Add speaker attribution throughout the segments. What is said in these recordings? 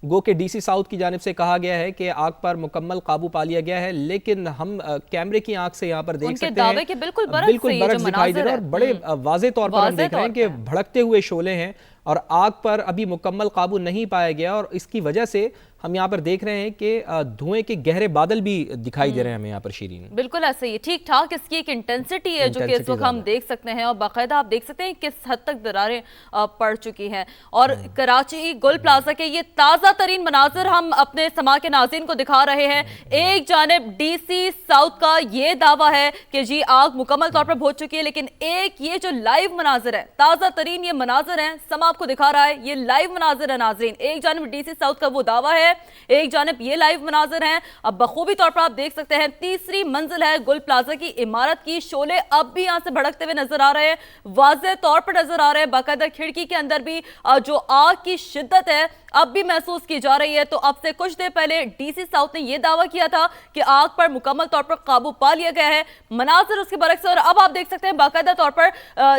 Speaker 1: गो के DC south की जानिब से कहा गया है कि आग पर मुकम्मल काबू पा लिया गया है, लेकिन हम कैमरे की आंख से यहाँ पर देख सकते हैं
Speaker 2: दावे के बिल्कुल
Speaker 1: बरक्स दिखाई दे रहा है और बड़े वाज़े तौर पर हम देख रहे हैं कि भड़कते हुए शोले हैं और आग पर अभी मुकम्मल काबू नहीं पाया गया। और इसकी वजह से हम यहाँ पर देख रहे हैं कि धुएं के गहरे बादल भी दिखाई दे रहे हैं हमें यहाँ पर शीरीन।
Speaker 2: बिल्कुल ऐसे ही ठीक ठाक इसकी एक इंटेंसिटी है जो कि इस वक्त हम देख सकते हैं और बाकायदा आप देख सकते हैं किस हद तक दरारें पड़ चुकी हैं। और कराची गुल प्लाजा के ये ताज़ा तरीन मनाजिर हम अपने समा के नाज़रीन को दिखा रहे हैं। एक जानिब डीसी साउथ का ये दावा है कि जी आग मुकम्मल तौर पर बुझ चुकी है, लेकिन एक ये जो लाइव मनाजिर है, ताज़ा तरीन ये मनाजिर है, समा आपको दिखा रहा है, ये लाइव मनाजिर है नाज़रीन। एक जानिब डीसी साउथ का वो दावा है, एक जानिब ये लाइव मनाजिर हैं। अब बखूबी तौर पर आप देख सकते हैं तीसरी मंजिल है गुल प्लाजा की इमारत की, शोले अब भी यहां से भड़कते हुए नजर आ रहे हैं, वाज़े तौर पर नजर आ रहे हैं। बाकायदा खिड़की के अंदर भी जो आग की शिद्दत है अब भी महसूस की जा रही है। तो अब से कुछ देर पहले डीसी साउथ ने यह दावा किया था कि आग पर मुकम्मल तौर पर काबू पा लिया गया है, मनाजिर उसके बरक्स। और अब आप देख सकते हैं बाकायदा तौर पर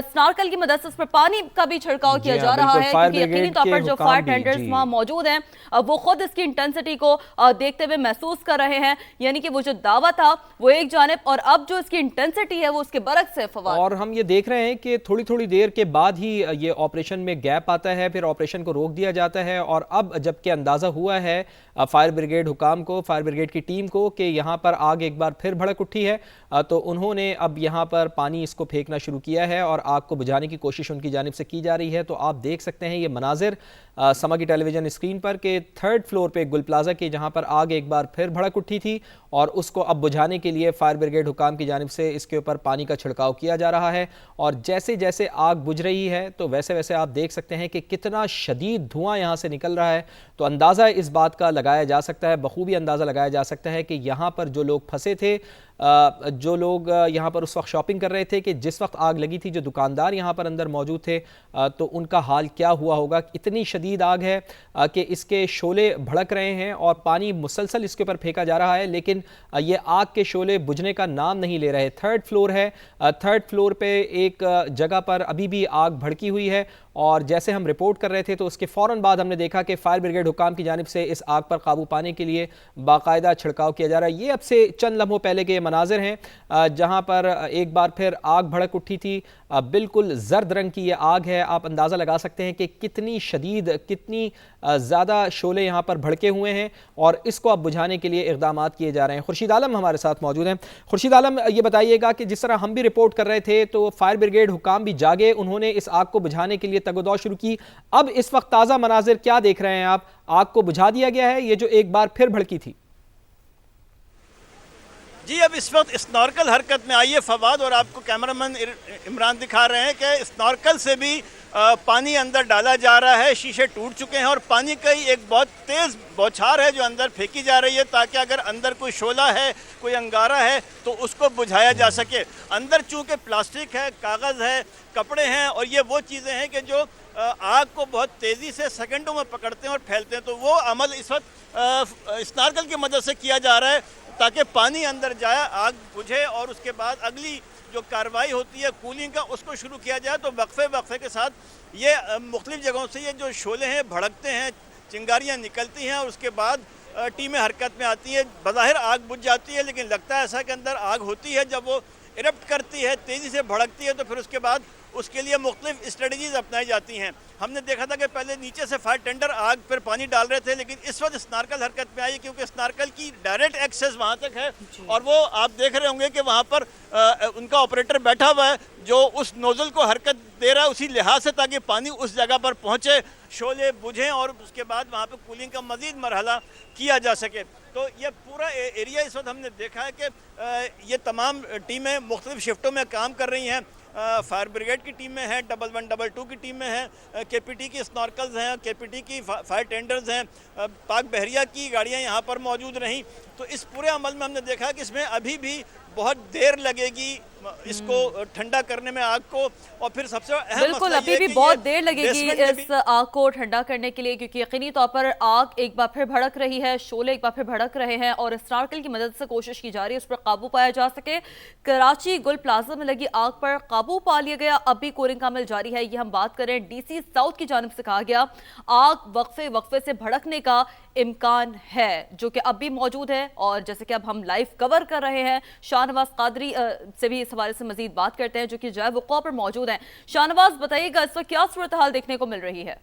Speaker 2: स्नार्कल की मदद से उस पर पानी का भी छिड़काव किया जा रहा है, क्योंकि यकीनी तौर पर जो फायर टेंडर्स वहां मौजूद हैं वो खुद इसकी इंटेंसिटी को देखते हुए महसूस कर रहे हैं। यानी कि वो जो दावा था वो एक जानिब और अब जो इसकी इंटेंसिटी है वो उसके बरक्स है फवाद।
Speaker 1: और हम ये देख रहे हैं कि थोड़ी थोड़ी देर के बाद ही ये ऑपरेशन में गैप आता है, फिर ऑपरेशन को रोक दिया जाता है। और अब जबकि अंदाज़ा हुआ है फायर ब्रिगेड हुकाम को, फायर ब्रिगेड की टीम को कि यहाँ पर आग एक बार फिर भड़क उठी है, तो उन्होंने अब यहाँ पर पानी इसको फेंकना शुरू किया है और आग को बुझाने की कोशिश उनकी जानिब से की जा रही है। तो आप देख सकते हैं ये मनाजिर समा की टेलीविजन स्क्रीन पर के 3rd फ्लोर पे गुल प्लाजा की, जहाँ पर आग एक बार फिर भड़क उठी थी और उसको अब बुझाने के लिए फायर ब्रिगेड हुकाम की जानिब से इसके ऊपर पानी का छिड़काव किया जा रहा है। और जैसे जैसे आग बुझ रही है तो वैसे वैसे आप देख सकते हैं कि कितना शदीद धुआं यहाँ से निकल रहा है। तो अंदाज़ा इस बात का लगाया जा सकता है, बखूबी अंदाज़ा लगाया जा सकता है कि यहाँ पर जो लोग फंसे थे, जो लोग यहाँ पर उस वक्त शॉपिंग कर रहे थे, कि जिस वक्त आग लगी थी जो दुकानदार यहाँ पर अंदर मौजूद थे, तो उनका हाल क्या हुआ होगा। इतनी शदीद आग है कि इसके शोले भड़क रहे हैं और पानी मुसलसल इसके ऊपर फेंका जा रहा है, लेकिन ये आग के शोले बुझने का नाम नहीं ले रहे। 3rd फ्लोर है, 3rd फ्लोर पे एक जगह पर अभी भी आग भड़की हुई है और जैसे हम रिपोर्ट कर रहे थे तो उसके फ़ौरन बाद हमने देखा कि फायर ब्रिगेड हुकाम की जानिब से इस आग पर काबू पाने के लिए बाकायदा छिड़काव किया जा रहा है। ये अब से चंद लम्हों पहले के मनाजिर हैं जहां पर एक बार फिर आग भड़क उठी थी। बिल्कुल जर्द रंग की ये आग है, आप अंदाज़ा लगा सकते हैं कि कितनी शदीद, कितनी ज़्यादा शोले यहाँ पर भड़के हुए हैं और इसको अब बुझाने के लिए इक़दाम किए जा रहे हैं। खुर्शीद आलम हमारे साथ मौजूद हैं। खुर्शीद आलम, ये बताइएगा कि जिस तरह हम भी रिपोर्ट कर रहे थे तो फायर ब्रिगेड हुकाम भी जागे, उन्होंने इस आग को बुझाने के लिए तगोदौ शुरू की। अब इस वक्त ताज़ा मनाजिर क्या देख रहे हैं आप? आग को बुझा दिया गया है ये जो एक बार फिर भड़की थी?
Speaker 3: जी, अब इस वक्त स्नॉर्कल हरकत में आई है फवाद, और आपको कैमरामैन इमरान दिखा रहे हैं कि स्नॉर्कल से भी पानी अंदर डाला जा रहा है। शीशे टूट चुके हैं और पानी का ही एक बहुत तेज़ बौछार है जो अंदर फेंकी जा रही है, ताकि अगर अंदर कोई शोला है, कोई अंगारा है तो उसको बुझाया जा सके। अंदर चूँकि प्लास्टिक है, कागज़ है, कपड़े हैं और ये वो चीज़ें हैं कि जो आग को बहुत तेज़ी से सेकंडों में पकड़ते हैं और फैलते हैं। तो वो अमल इस वक्त स्नॉर्कल की मदद से किया जा रहा है ताकि पानी अंदर जाए, आग बुझे और उसके बाद अगली जो कार्रवाई होती है कूलिंग का उसको शुरू किया जाए। तो वक्फे के साथ ये मुख्तलिफ जगहों से ये जो शोले हैं भड़कते हैं, चिंगारियाँ निकलती हैं और उसके बाद टीमें हरकत में आती हैं। बज़ाहिर आग बुझ जाती है, लेकिन लगता है ऐसा कि अंदर आग होती है। जब वो इरप्ट करती है, तेज़ी से भड़कती है, तो फिर उसके बाद उसके लिए मुख्तलिफ स्ट्रेटजीज अपनाई जाती हैं। हमने देखा था कि पहले नीचे से फायर टेंडर आग पर पानी डाल रहे थे, लेकिन इस वक्त स्नार्कल हरकत में आई क्योंकि स्नार्कल की डायरेक्ट एक्सेस वहाँ तक है और वो आप देख रहे होंगे कि वहाँ पर उनका ऑपरेटर बैठा हुआ है जो उस नोज़ल को हरकत दे रहा है उसी लिहाज से, ताकि पानी उस जगह पर पहुँचे, शोले बुझें और उसके बाद वहाँ पर कूलिंग का मज़ीद मरहला किया जा सके। तो ये पूरा एरिया इस वक्त हमने देखा है कि ये तमाम टीमें मुख्तलिफ शिफ्टों में काम कर रही हैं। फायर ब्रिगेड की टीम में है, 1122 की टीम में है, केपीटी की स्नॉर्कल्स हैं, केपीटी की फायर टेंडर्स हैं, पाक बहरिया की गाड़ियां यहाँ पर मौजूद रहीं। तो इस पूरे अमल में हमने देखा कि इसमें अभी भी बहुत देर लगेगी इसको ठंडा करने में आग को, और फिर सबसे अहम
Speaker 2: बिल्कुल
Speaker 3: मसला
Speaker 2: अभी
Speaker 3: ये
Speaker 2: भी
Speaker 3: कि
Speaker 2: बहुत
Speaker 3: ये
Speaker 2: देर लगेगी
Speaker 3: बेसमेंट में
Speaker 2: इस आग को ठंडा करने के लिए, क्योंकि यकीनी तौर पर आग एक बार फिर भड़क रही है, शोले एक बार फिर भड़क रहे हैं और स्नार्कल की मदद से कोशिश की जा रही है उस पर काबू पाया जा सके। कराची गुल प्लाजा में लगी आग पर काबू पा लिया गया, अब भी कोरिंग का अमल जारी है। ये हम बात करें डीसी साउथ की जानिब से कहा गया आग वक्फे वक्फे से भड़कने का इम्कान है, जो कि अब भी मौजूद है। और जैसे कि अब हम लाइव कवर कर रहे हैं, शाहनवाज कादरी से भी इस हवाले से मजीद बात करते हैं जो कि जय वक़्वा पर मौजूद हैं। शाहनवाज, बताइएगा इस वक्त क्या सूरत हाल देखने को मिल रही है?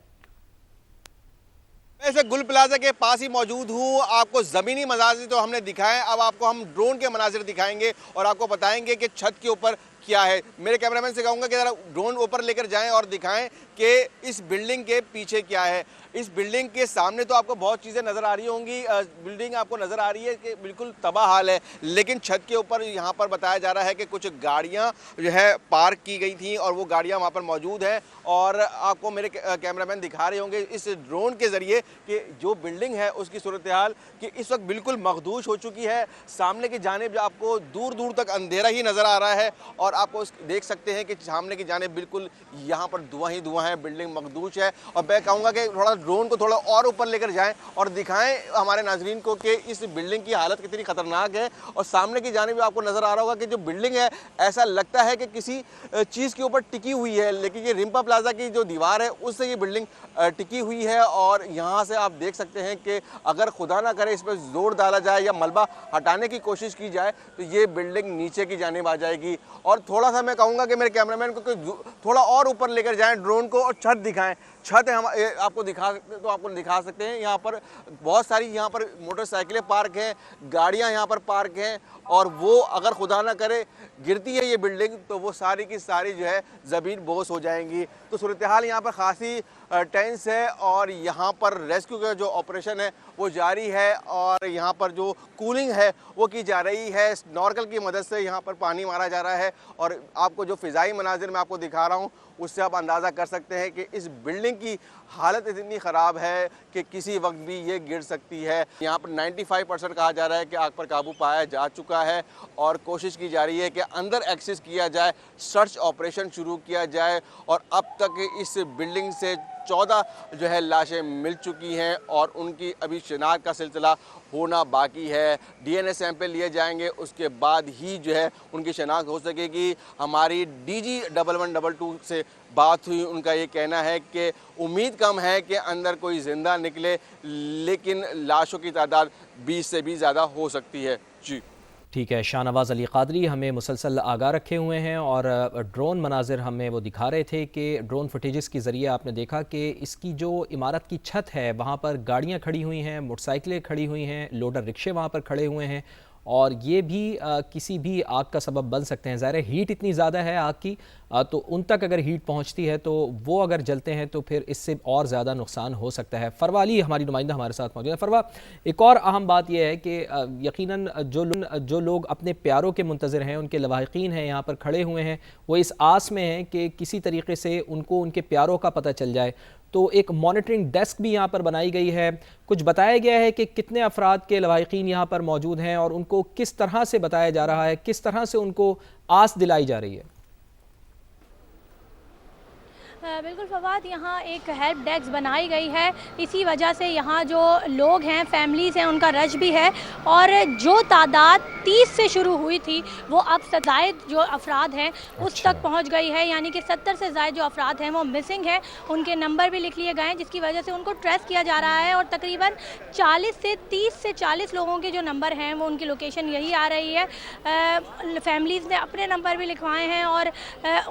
Speaker 4: ऐसे गुल प्लाजा के पास ही मौजूद हूँ। आपको ज़मीनी मनाजिर तो हमने दिखाए, अब आपको हम ड्रोन के मनाजिर दिखाएंगे और आपको बताएंगे कि छत के ऊपर क्या है। मेरे कैमरामैन से कहूँगा कि ज़रा ड्रोन ऊपर लेकर जाएं और दिखाएं कि इस बिल्डिंग के पीछे क्या है। इस बिल्डिंग के सामने तो आपको बहुत चीज़ें नज़र आ रही होंगी, बिल्डिंग आपको नज़र आ रही है कि बिल्कुल तबाह हाल है, लेकिन छत के ऊपर यहाँ पर बताया जा रहा है कि कुछ गाड़ियाँ जो है पार्क की गई थी और वो गाड़ियाँ वहाँ पर मौजूद हैं। और आपको मेरे कैमरामैन दिखा रहे होंगे इस ड्रोन के ज़रिए कि जो बिल्डिंग है उसकी सूरत हाल कि इस वक्त बिल्कुल मखदूश हो चुकी है। सामने की जानिब आपको दूर दूर तक अंधेरा ही नज़र आ रहा है और आपको देख सकते हैं कि सामने की जानिब बिल्कुल यहाँ पर धुआं ही धुआं है, बिल्डिंग मखदूश है। और मैं कहूँगा कि थोड़ा ड्रोन को थोड़ा और ऊपर लेकर जाएं और दिखाएं हमारे नाजरीन को कि इस बिल्डिंग की हालत कितनी ख़तरनाक है। और सामने की जानिब आपको नज़र आ रहा होगा कि जो बिल्डिंग है ऐसा लगता है कि किसी चीज़ के ऊपर टिकी हुई है, लेकिन ये रिम्पा प्लाजा की जो दीवार है उससे ये बिल्डिंग टिकी हुई है। और यहाँ से आप देख सकते हैं कि अगर खुदा ना करे इस पर ज़ोर डाला जाए या मलबा हटाने की कोशिश की जाए तो ये बिल्डिंग नीचे की जानिब आ जाएगी। और थोड़ा सा मैं कहूँगा कि मेरे कैमरामैन को थोड़ा और ऊपर लेकर जाएं ड्रोन को और छत दिखाएं। छत है हम आपको दिखा सकते हैं। यहाँ पर बहुत सारी यहाँ पर मोटरसाइकिलें पार्क हैं, गाड़ियाँ यहाँ पर पार्क हैं और वो अगर खुदा ना करे गिरती है ये बिल्डिंग तो वो सारी की सारी जो है ज़मीन बोस हो जाएंगी। तो सूरत हाल यहाँ पर ख़ासी टेंस है और यहाँ पर रेस्क्यू का जो ऑपरेशन है वो जारी है और यहाँ पर जो कूलिंग है वो की जा रही है। स्नॉर्कल की मदद से यहाँ पर पानी मारा जा रहा है और आपको जो फ़िज़ाई मनाजिर मैं आपको दिखा रहा हूँ उससे आप अंदाज़ा कर सकते हैं कि इस बिल्डिंग की हालत इतनी ख़राब है कि किसी वक्त भी ये गिर सकती है। यहाँ पर 95% कहा जा रहा है कि आग पर काबू पाया जा चुका है और कोशिश की जा रही है कि अंदर एक्सेस किया जाए, सर्च ऑपरेशन शुरू किया जाए। और अब तक इस बिल्डिंग से 14 जो है लाशें मिल चुकी हैं और उनकी अभी शिनाख्त का सिलसिला होना बाकी है। DNA सैंपल लिए जाएंगे, उसके बाद ही जो है उनकी शिनाख्त हो सकेगी। हमारी DG 1112 से बात हुई, उनका ये कहना है कि उम्मीद कम है कि अंदर कोई ज़िंदा निकले, लेकिन लाशों की तादाद 20 से भी ज़्यादा हो सकती है। जी
Speaker 1: ठीक है, शाहनवाज अली कादरी हमें मुसलसल आगाह रखे हुए हैं और ड्रोन मनाजिर हमें वो दिखा रहे थे कि ड्रोन फुटेजेस के ज़रिए आपने देखा कि इसकी जो इमारत की छत है वहाँ पर गाड़ियाँ खड़ी हुई हैं, मोटरसाइकिलें खड़ी हुई हैं, लोडर रिक्शे वहाँ पर खड़े हुए हैं और ये भी किसी भी आग का सबब बन सकते हैं। ज़ाहिर है हीट इतनी ज़्यादा है आग की तो उन तक अगर हीट पहुंचती है तो वो अगर जलते हैं तो फिर इससे और ज़्यादा नुकसान हो सकता है। फरवा अली हमारी नुमाइंदा हमारे साथ मौजूद है। फरवा, एक और अहम बात यह है कि यकीनन जो लोग अपने प्यारों के मुंतज़िर हैं, उनके लवाहिकीन हैं, यहाँ पर खड़े हुए हैं, वो इस आस में हैं कि किसी तरीके से उनको उनके प्यारों का पता चल जाए। तो एक मॉनिटरिंग डेस्क भी यहाँ पर बनाई गई है। कुछ बताया गया है कि कितने अफराद के लवाहिकीन यहाँ पर मौजूद हैं और उनको किस तरह से बताया जा रहा है, किस तरह से उनको आस दिलाई जा रही है?
Speaker 5: बिल्कुल फवाद, यहाँ एक हेल्प डेस्क बनाई गई है। इसी वजह से यहाँ जो लोग हैं, फैमिलीज़ हैं, उनका रश भी है और जो तादाद 30 से शुरू हुई थी वो अब ज़ायद जो अफराद हैं उस तक पहुँच गई है। यानी कि 70 से ज़ायद जो अफराद हैं वो मिसिंग हैं, उनके नंबर भी लिख लिए गए हैं जिसकी वजह से उनको ट्रेस किया जा रहा है। और तकरीबन 30 से 40 लोगों के जो नंबर हैं वो उनकी लोकेशन यही आ रही है। फैमिलीज़ ने अपने नंबर भी लिखवाए हैं और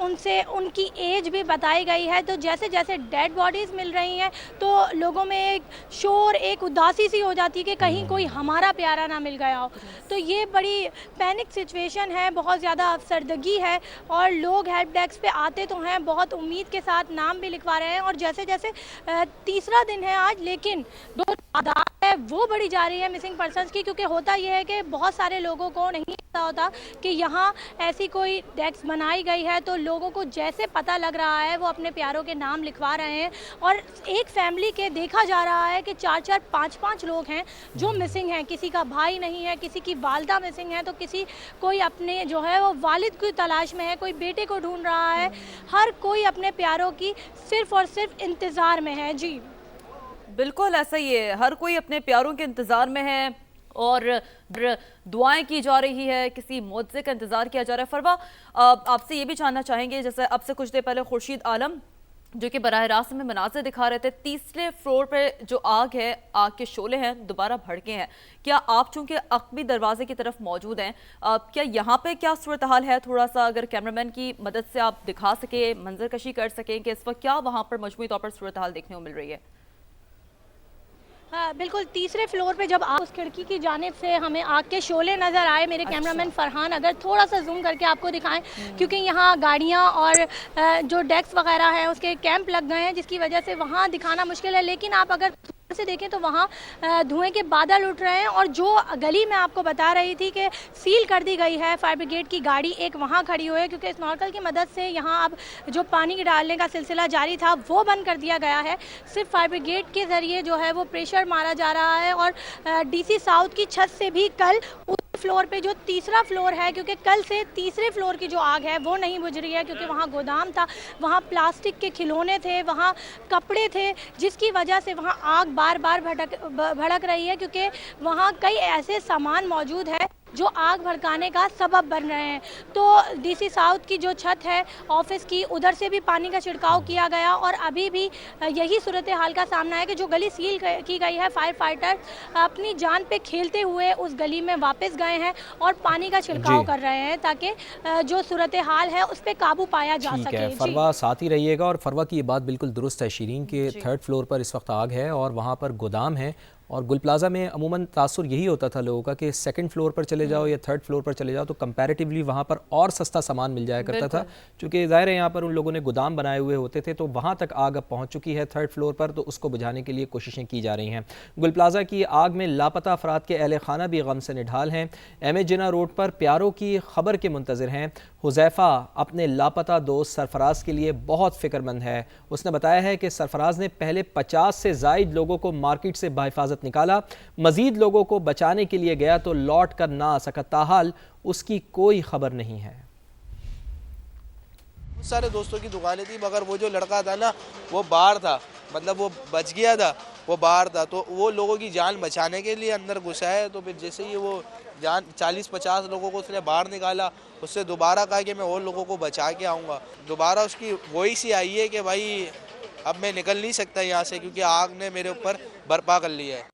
Speaker 5: उनसे उनकी एज भी बताई गई है। तो जैसे जैसे डेड बॉडीज़ मिल रही हैं तो लोगों में एक शोर, एक उदासी सी हो जाती है कि कहीं कोई हमारा प्यारा ना मिल गया हो। तो ये बड़ी पैनिक सिचुएशन है, बहुत ज़्यादा अफसरदगी है और लोग हेल्प डेस्क पे आते तो हैं, बहुत उम्मीद के साथ नाम भी लिखवा रहे हैं। और जैसे जैसे तीसरा दिन है आज, लेकिन जो तादाद है है वो बढ़ी जा रही है मिसिंग पर्सनस की, क्योंकि होता ये है कि बहुत सारे लोगों को नहीं पता होता कि यहाँ ऐसी कोई डेस्क बनाई गई है, तो लोगों को जैसे पता लग रहा है वो अपने प्यारों के नाम लिखवा रहे हैं। और एक फैमिली के देखा जा रहा है कि 4-4, 5-5 लोग हैं जो मिसिंग हैं। किसी का भाई नहीं है, किसी की वालदा मिसिंग है, तो किसी कोई अपने जो है वो वालिद की तलाश में है, कोई बेटे को ढूंढ रहा है। हर कोई अपने प्यारों की सिर्फ और सिर्फ इंतज़ार में है। जी
Speaker 2: बिल्कुल ऐसा ही है, हर कोई अपने प्यारों के इंतज़ार में है और दुआएं की जा रही है, किसी मुआवजे का इंतज़ार किया जा रहा है। फरवा, आपसे ये भी जानना चाहेंगे, जैसे अब से कुछ देर पहले खुर्शीद आलम जो कि बराह रास्त में मनाज़िर दिखा रहे थे, तीसरे फ्लोर पे जो आग है, आग के शोले हैं दोबारा भड़के हैं। क्या आप चूंकि अक़बी दरवाजे की तरफ मौजूद हैं, क्या यहाँ पे क्या सूरत हाल है, थोड़ा सा अगर कैमरामैन की मदद से आप दिखा सके, मंजर कशी कर सकें कि इस वक्त क्या वहाँ पर मजमूई तौर पर सूरत हाल देखने को मिल रही है?
Speaker 5: हाँ बिल्कुल, तीसरे फ्लोर पे जब उस खिड़की की जानिब से हमें आग के शोले नज़र आए, मेरे कैमरामैन फरहान अगर थोड़ा सा जूम करके आपको दिखाएं, क्योंकि यहाँ गाड़ियाँ और जो डेस्क वगैरह हैं उसके कैंप लग गए हैं, जिसकी वजह से वहाँ दिखाना मुश्किल है। लेकिन आप अगर से देखें तो वहाँ धुएं के बादल उठ रहे हैं। और जो गली मैं आपको बता रही थी कि सील कर दी गई है, फायर ब्रिगेड की गाड़ी एक वहाँ खड़ी हुई है, क्योंकि स्नॉर्कल की मदद से यहाँ अब जो पानी डालने का सिलसिला जारी था वो बंद कर दिया गया है। सिर्फ फायर ब्रिगेड के ज़रिए जो है वो प्रेशर मारा जा रहा है। और DC साउथ की छत से भी कल फ्लोर पे जो तीसरा फ्लोर है, क्योंकि कल से तीसरे फ्लोर की जो आग है वो नहीं बुझ रही है, क्योंकि वहाँ गोदाम था, वहाँ प्लास्टिक के खिलौने थे, वहाँ कपड़े थे, जिसकी वजह से वहाँ आग बार बार भड़क रही है, क्योंकि वहाँ कई ऐसे सामान मौजूद है जो आग भड़काने का सबब बन रहे हैं। तो DC साउथ की जो छत है ऑफिस की, उधर से भी पानी का छिड़काव किया गया और अभी भी यही सूरत हाल का सामना है कि जो गली सील की गई है, फायर फाइटर अपनी जान पे खेलते हुए उस गली में वापस गए हैं और पानी का छिड़काव कर रहे हैं ताकि जो सूरत हाल है उस पर काबू पाया जा सके।
Speaker 1: फरवा साथ ही रहिएगा। और फरवा की ये बात बिल्कुल दुरुस्त है शीरीन के, 3rd फ्लोर पर इस वक्त आग है और वहाँ पर गोदाम है। और गुल प्लाजा में अमूमन तासुर यही होता था लोगों का कि 2nd फ्लोर पर चले जाओ या 3rd फ्लोर पर चले जाओ तो कंपैरेटिवली वहाँ पर और सस्ता सामान मिल जाया करता था, क्योंकि ज़ाहिर है यहाँ पर उन लोगों ने गोदाम बनाए हुए होते थे। तो वहाँ तक आग अब पहुँच चुकी है 3rd फ्लोर पर, तो उसको बुझाने के लिए कोशिशें की जा रही हैं। गुल प्लाजा की आग में लापता अफराद के अहले खाना भी गम से निढाल हैं। MA जिना रोड पर प्यारों की खबर के मुंतज़िर हैं। हुज़ैफ़ा अपने लापता दोस्त सरफराज के लिए बहुत फ़िक्रमंद है। उसने बताया है कि सरफराज ने पहले 50 से ज़ायद लोगों को मार्केट से बाहिफाजत निकाला, मज़ीद लोगों को बचाने के लिए गया तो लौट कर ना आ सका। ताहाल उसकी कोई खबर नहीं है।
Speaker 6: सारे दोस्तों की दुकानें थी, मगर वो जो लड़का था ना वो बाहर था, मतलब वो बच गया था, वो बाहर था। तो वो लोगों की जान बचाने के लिए अंदर घुसा है। तो फिर जैसे ही वो जान 40-50 लोगों को उसने बाहर निकाला, उससे दोबारा कहा कि मैं और लोगों को बचा के आऊँगा। दोबारा उसकी वॉइस ही आई है कि भाई अब मैं निकल नहीं सकता यहाँ से, क्योंकि आग ने मेरे ऊपर बर्पा कर लिया है।